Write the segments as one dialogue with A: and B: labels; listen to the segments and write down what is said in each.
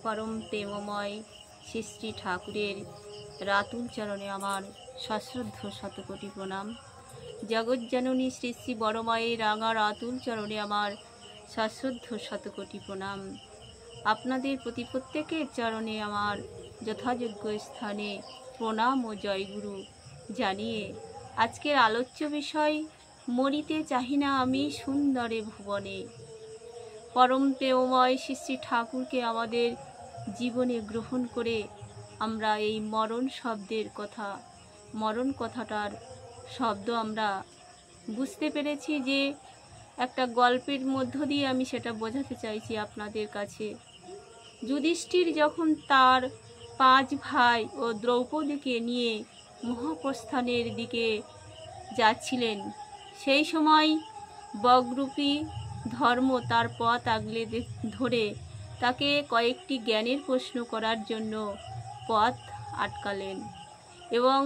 A: পরম প্রেমময় শ্রী শ্রী ঠাকুরের রাতুল চরণে আমার সশ্রদ্ধ শতকোটি প্রণাম। জগজ্জননী শ্রী শ্রী বড়মায়ের রাঙা রাতুল চরণে আমার সশ্রদ্ধ শতকোটি প্রণাম। আপনাদের প্রতি প্রত্যেকের চরণে আমার যথাযোগ্য স্থানে প্রণাম ও জয়গুরু জানিয়ে আজকের আলোচ্য বিষয়, মরিতে চাহি না আমি সুন্দরে ভুবনে। পরম প্রেমময় শ্রী শ্রী ঠাকুরকে আমাদের জীবনে গ্রহণ করে আমরা এই মরণ শব্দের কথা, মরণ কথাটার শব্দ আমরা বুঝতে পেরেছি যে একটা গল্পের মধ্য দিয়ে আমি সেটা বোঝাতে চাইছি আপনাদের কাছে। যুধিষ্ঠির যখন তার 5 ভাই ও দ্রৌপদীকে নিয়ে মহাপ্রস্থানের দিকে যাচ্ছিলেন, সেই সময় বগরূপী ধর্ম তার পথ আগলে ধরে তাকে কয়েকটি জ্ঞানের প্রশ্ন করার জন্য পথ আটকালেন এবং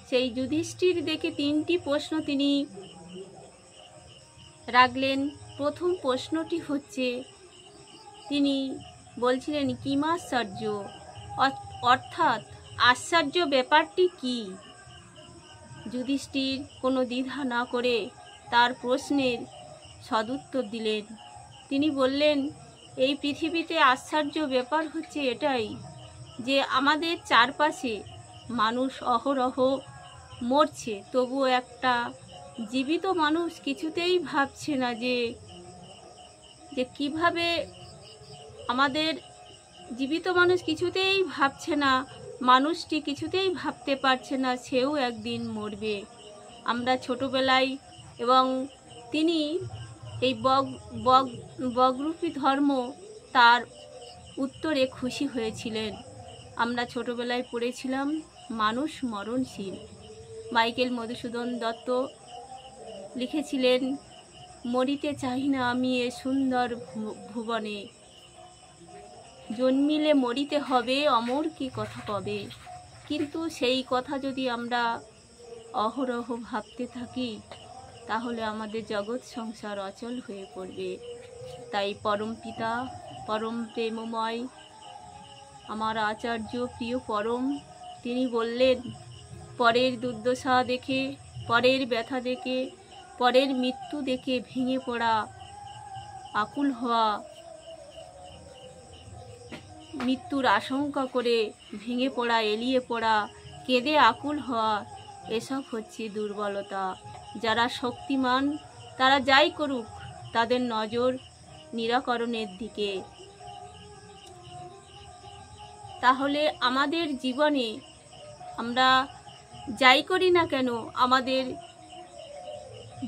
A: সেই যুধিষ্ঠির দেখে 3টি প্রশ্ন তিনি রাখলেন। প্রথম প্রশ্নটি হচ্ছে, তিনি বলছিলেন কিমাশ্চর্য, অর্থাৎ আশ্চর্য ব্যাপারটি কি? যুধিষ্ঠির কোনো দ্বিধা না করে তার প্রশ্নের সদুত্তর দিলেন। তিনি বললেন, এই পৃথিবীতে আশ্চর্য ব্যাপার হচ্ছে এটাই যে আমাদের চারপাশে মানুষ অহরহ মরছে, তবুও একটা জীবিত মানুষ কিছুতেই ভাবছে না যে কিভাবে আমাদের জীবিত মানুষ কিছুতেই ভাবছে না, মানুষটি কিছুতেই ভাবতে পারছে না সেও একদিন মরবে। আমরা ছোটবেলায়, এবং তিনি এই বগরূপী ধর্ম তার উত্তরে খুশি হয়েছিলেন। আমরা ছোটবেলায় পড়েছিলাম মানুষ মরণশীল। মাইকেল মধুসূদন দত্ত লিখেছিলেন, মরিতে চাহি না আমি এ সুন্দর ভুবনে, জন্মিলে মরিতে হবে অমর কি কথা কবে। কিন্তু সেই কথা যদি আমরা অহরহ ভাবতে থাকি তাহলে আমাদের জগৎ সংসার অচল হয়ে পড়বে। তাই পরম পিতা, পরম প্রেমময় আমার আচার্য প্রিয় পরম, তিনি বললেন, পরের দুর্দশা দেখে, পরের ব্যথা দেখে, পরের মৃত্যু দেখে ভেঙে পড়া, আকুল হওয়া, মৃত্যুর আশঙ্কা করে ভেঙে পড়া, এলিয়ে পড়া, কেঁদে আকুল হওয়া, এসব হচ্ছে দুর্বলতা। যারা শক্তিমান তারা যাই করুক তাদের নজর নিরাকরণের দিকে। তাহলে আমাদের জীবনে আমরা যাই করি না কেন, আমাদের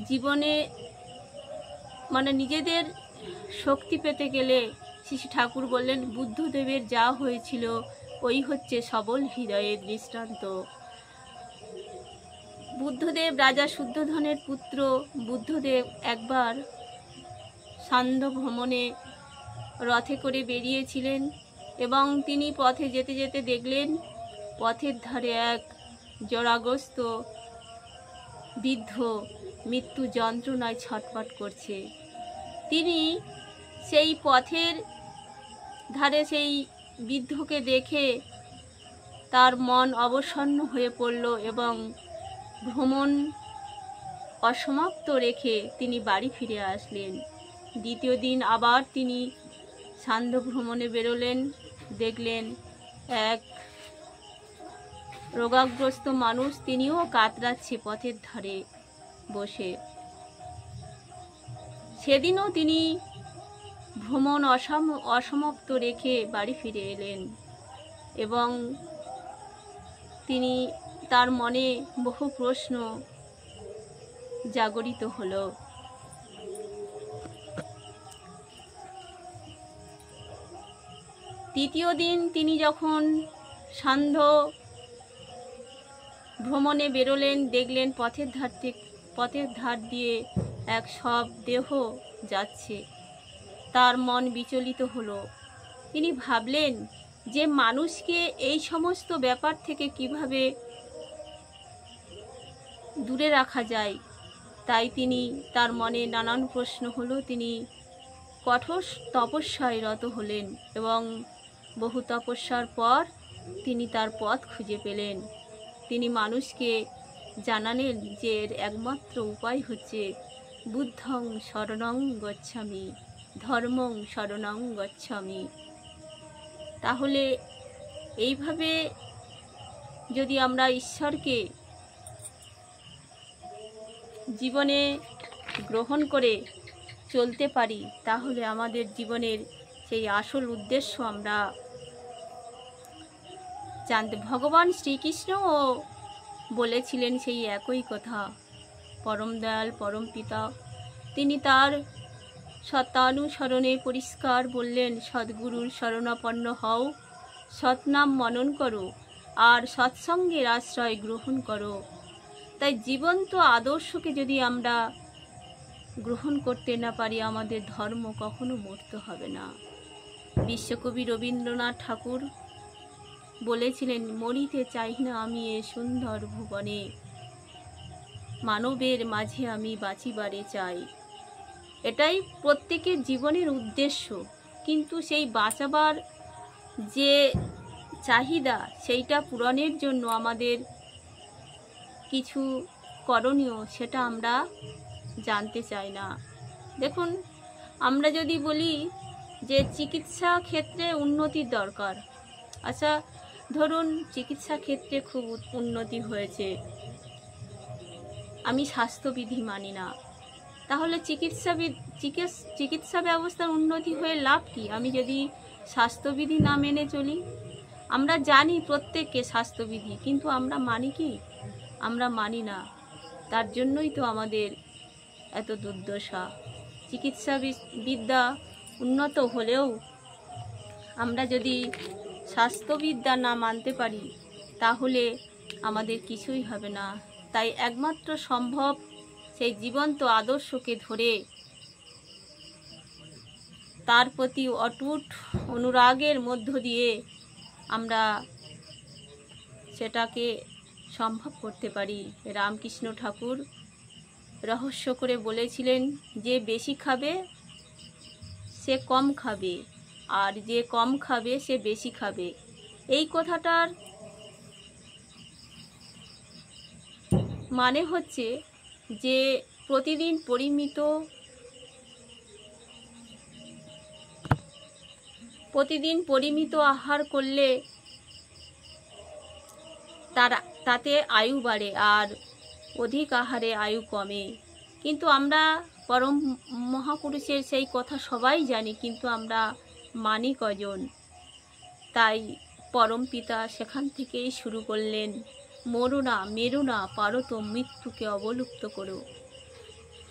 A: জীবনে নিজেদের শক্তি পেতে গেলে শ্রী ঠাকুর বললেন, বুদ্ধদেবের যা হয়েছিল ওই হচ্ছে সবল হৃদয়ের দৃষ্টান্ত। বুদ্ধদেব রাজা শুদ্ধোধনের পুত্র বুদ্ধদেব একবার সান্ধ্য ভ্রমণে রথে করে বেরিয়েছিলেন এবং তিনি পথে যেতে যেতে দেখলেন পথের ধারে এক জরাগ্রস্ত বৃদ্ধ মৃত্যু যন্ত্রণায় ছটফট করছে। তিনি সেই পথের ধারে সেই বৃদ্ধকে দেখে তার মন অবসন্ন হয়ে পড়ল এবং ভ্রমণ অসমাপ্ত রেখে তিনি বাড়ি ফিরে আসলেন। দ্বিতীয় দিন আবার তিনি সান্ধ্য ভ্রমণে বেরোলেন, দেখলেন এক রোগাগ্রস্ত মানুষ, তিনিও কাতরাচ্ছে পথের ধারে বসে। সেদিনও তিনি ভ্রমণ অসমাপ্ত রেখে বাড়ি ফিরে এলেন এবং তার মনে বহু প্রশ্ন জাগরিত হলো। তৃতীয় দিন তিনি যখন সান্ধ্য ভ্রমণে বেরোলেন, দেখলেন পথের ধার দিয়ে এক শব দেহ যাচ্ছে। তার মন বিচলিত হলো। তিনি ভাবলেন যে মানুষকে এই সমস্ত ব্যাপার থেকে কিভাবে দূরে রাখা যায়। তাই তার মনে নানান প্রশ্ন হলো। তিনি কঠোর তপস্যায় রত হলেন এবং বহু তপস্যার পর তিনি তার পথ খুঁজে পেলেন। তিনি মানুষকে জানালেন যে এর একমাত্র উপায় হচ্ছে বুদ্ধং শরণং গচ্ছামি, ধর্মং শরণং গচ্ছামি। তাহলে এইভাবে যদি আমরা ঈশ্বরকে জীবনে গ্রহণ করে চলতে পারি, তাহলে আমাদের জীবনের সেই আসল উদ্দেশ্য আমরা জানতে। ভগবান শ্রীকৃষ্ণও বলেছিলেন সেই একই কথা। পরম দয়াল পরম পিতা তিনি তার সত্যানুসরণে পরিষ্কার বললেন, সদ্গুরুর শরণাপন্ন হও, সৎনাম মনন করো আর সৎসঙ্গের আশ্রয় গ্রহণ করো। তাই জীবন্ত আদর্শকে যদি আমরা গ্রহণ করতে না পারি, আমাদের ধর্ম কখনো মূর্ত হবে না। বিশ্বকবি রবীন্দ্রনাথ ঠাকুর বলেছিলেন, মরিতে চাই না আমি এ সুন্দর ভুবনে, মানবের মাঝে আমি বাঁচিবারে চাই। এটাই প্রত্যেকের জীবনের উদ্দেশ্য, কিন্তু সেই বাঁচাবার যে চাহিদা সেইটা পূরণের জন্য আমাদের কিছু করণীয়, সেটা আমরা জানতে চাই না। দেখুন, আমরা যদি বলি যে চিকিৎসা ক্ষেত্রে উন্নতির দরকার, আচ্ছা ধরুন চিকিৎসা ক্ষেত্রে খুব উন্নতি হয়েছে, আমি স্বাস্থ্যবিধি মানি না, তাহলে চিকিৎসা ব্যবস্থার উন্নতি হয়ে লাভ কি? আমি যদি স্বাস্থ্যবিধি না মেনে চলি। আমরা জানি প্রত্যেককে স্বাস্থ্যবিধি, কিন্তু আমরা মানি কি? আমরা মানি না। তার জন্যই তো আমাদের এত দুর্দশা। চিকিৎসা বিদ্যা উন্নত হলেও আমরা যদি স্বাস্থ্যবিদ্যা না মানতে পারি, তাহলে আমাদের কিছুই হবে না। তাই একমাত্র সম্ভব সেই জীবন্ত আদর্শকে ধরে তার প্রতি অটুট অনুরাগের মধ্য দিয়ে আমরা সেটাকে সম্ভব করতে পারি। রামকৃষ্ণ ঠাকুর রহস্য করে বলেছিলেন, যে বেশি খাবে সে কম খাবে, আর যে কম খাবে সে বেশি খাবে। এই কথাটার মানে হচ্ছে যে প্রতিদিন পরিমিত আহার করলে তাতে আয়ু বাড়ে, আর অধিক আহারে আয়ু কমে। কিন্তু আমরা পরম মহাপুরুষের সেই কথা সবাই জানি, কিন্তু আমরা মানি কজন? তাই পরম পিতা সেখান থেকেই শুরু করলেন, মরো না মেরো না, পারো তো মৃত্যুকে অবলুপ্ত করো।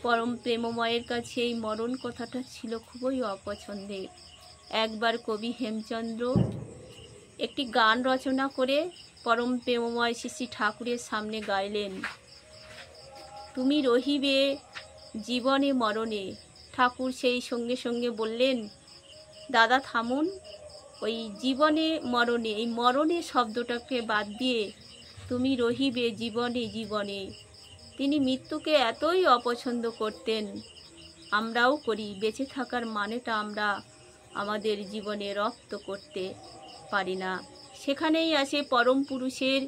A: পরম প্রেমময়ের কাছে এই মরণ কথাটা ছিল খুবই অপছন্দের। একবার কবি হেমচন্দ্র একটি গান রচনা করে পরম প্রেমময় শ্রী শ্রী ঠাকুরের সামনে গাইলেন, তুমি রহিবে জীবনে মরণে। ঠাকুর সেই সঙ্গে সঙ্গে বললেন, দাদা থামুন, ওই জীবনে মরণে, এই মরণে শব্দটাকে বাদ দিয়ে তুমি রহিবে জীবনে জীবনে। তিনি মৃত্যুকে এতই অপছন্দ করতেন, আমরাও করি। বেঁচে থাকার মানেটা আমরা আমাদের জীবনে রপ্ত করতে পারি না। সেখানেই আসে পরম পুরুষের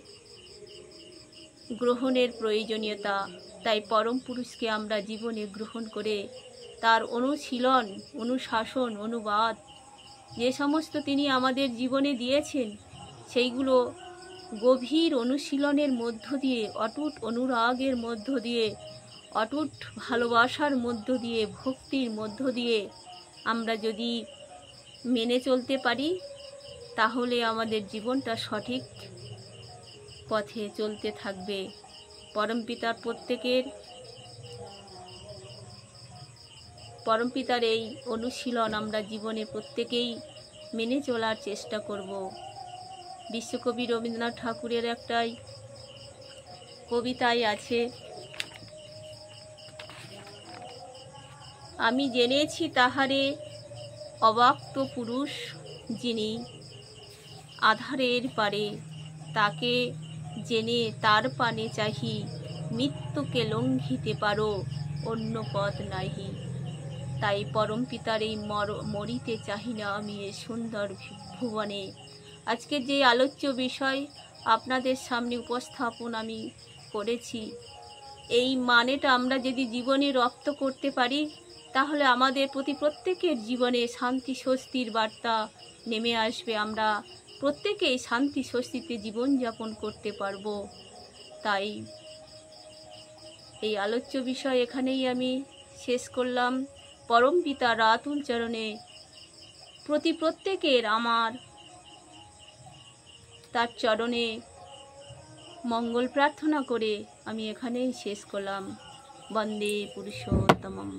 A: গ্রহণের প্রয়োজনীয়তা। তাই পরম পুরুষকে আমরা জীবনে গ্রহণ করে তার অনুশীলন, অনুশাসন, অনুবাদ যে সমস্ত তিনি আমাদের জীবনে দিয়েছেন, সেইগুলো গভীর অনুশীলনের মধ্য দিয়ে, অটুট অনুরাগের মধ্য দিয়ে, অটুট ভালোবাসার মধ্য দিয়ে, ভক্তির মধ্য দিয়ে আমরা যদি মেনে চলতে পারি, তাহলে আমাদের জীবনটা সঠিক পথে চলতে থাকবে। পরমপিতার এই অনুশীলন আমরা জীবনে প্রত্যেকেই মেনে চলার চেষ্টা করব। বিশ্বকবি রবীন্দ্রনাথ ঠাকুরের একটাই কবিতায় আছে, আমি জেনেছি তাহারে অব্যক্ত পুরুষ যিনি, আধারের পারে তাকে জেনে তার পানে চাহি, মৃত্যুকে লঙ্ঘিতে পারো অন্য পথ নাহি। তাই পরম পিতার এই মরিতে চাহি না আমি এ সুন্দর ভুবনে। আজকের যে আলোচ্য বিষয় আপনাদের সামনে উপস্থাপন আমি করেছি, এই মানেটা আমরা যদি জীবনে রপ্ত করতে পারি, তাহলে আমাদের প্রত্যেকের জীবনে শান্তি স্বস্তির বার্তা নেমে আসবে। আমরা প্রত্যেকেই শান্তি স্বস্তিতে জীবনযাপন করতে পারব। তাই এই আলোচ্য বিষয় এখানেই আমি শেষ করলাম। পরম পিতা রাতুল চরণে প্রত্যেকের আমার তার চরণে মঙ্গল প্রার্থনা করে আমি এখানেই শেষ করলাম। বন্দে পুরুষোত্তমম।